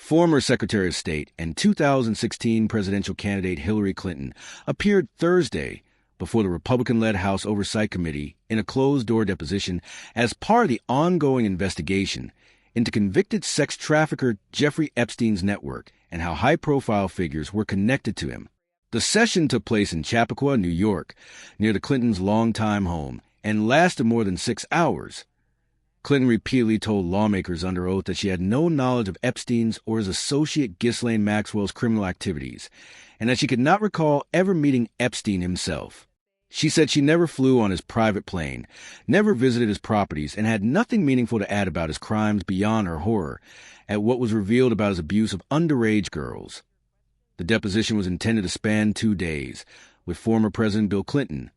Former Secretary of State and 2016 presidential candidate Hillary Clinton appeared Thursday before the Republican-led House Oversight Committee in a closed-door deposition as part of the ongoing investigation into convicted sex trafficker Jeffrey Epstein's network and how high-profile figures were connected to him. The session took place in Chappaqua, New York, near the Clintons' longtime home, and lasted more than 6 hours. Clinton repeatedly told lawmakers under oath that she had no knowledge of Epstein's or his associate Ghislaine Maxwell's criminal activities, and that she could not recall ever meeting Epstein himself. She said she never flew on his private plane, never visited his properties, and had nothing meaningful to add about his crimes beyond her horror at what was revealed about his abuse of underage girls. The deposition was intended to span 2 days, with former President Bill Clinton,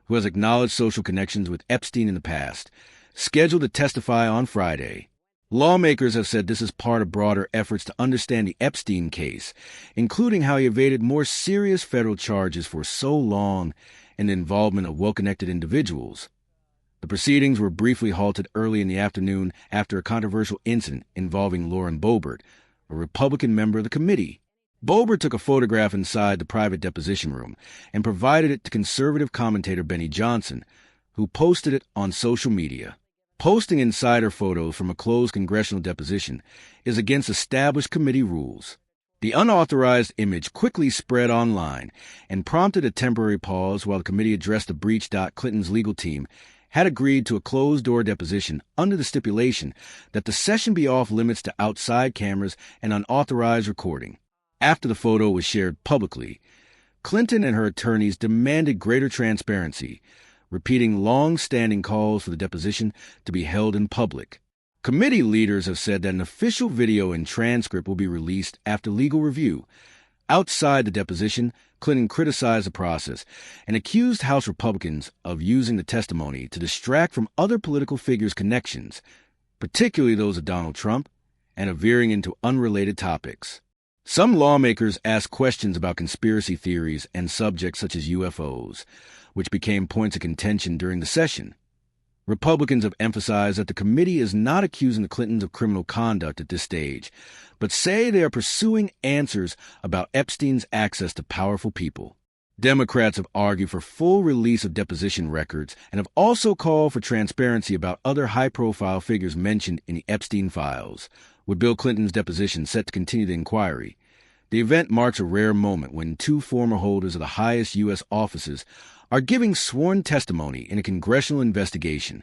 who has acknowledged social connections with Epstein in the past, scheduled to testify on Friday. Lawmakers have said this is part of broader efforts to understand the Epstein case, including how he evaded more serious federal charges for so long and the involvement of well-connected individuals. The proceedings were briefly halted early in the afternoon after a controversial incident involving Lauren Boebert, a Republican member of the committee. Boebert took a photograph inside the private deposition room and provided it to conservative commentator Benny Johnson, who posted it on social media. Posting insider photos from a closed congressional deposition is against established committee rules. The unauthorized image quickly spread online and prompted a temporary pause while the committee addressed the breach. Clinton's legal team had agreed to a closed-door deposition under the stipulation that the session be off limits to outside cameras and unauthorized recording. After the photo was shared publicly, Clinton and her attorneys demanded greater transparency, repeating long-standing calls for the deposition to be held in public. Committee leaders have said that an official video and transcript will be released after legal review. Outside the deposition, Clinton criticized the process and accused House Republicans of using the testimony to distract from other political figures' connections, particularly those of Donald Trump, and of veering into unrelated topics. Some lawmakers asked questions about conspiracy theories and subjects such as UFOs, which became points of contention during the session. Republicans have emphasized that the committee is not accusing the Clintons of criminal conduct at this stage, but say they are pursuing answers about Epstein's access to powerful people. Democrats have argued for full release of deposition records and have also called for transparency about other high-profile figures mentioned in the Epstein files. With Bill Clinton's deposition set to continue the inquiry, the event marks a rare moment when 2 former holders of the highest U.S. offices are giving sworn testimony in a congressional investigation.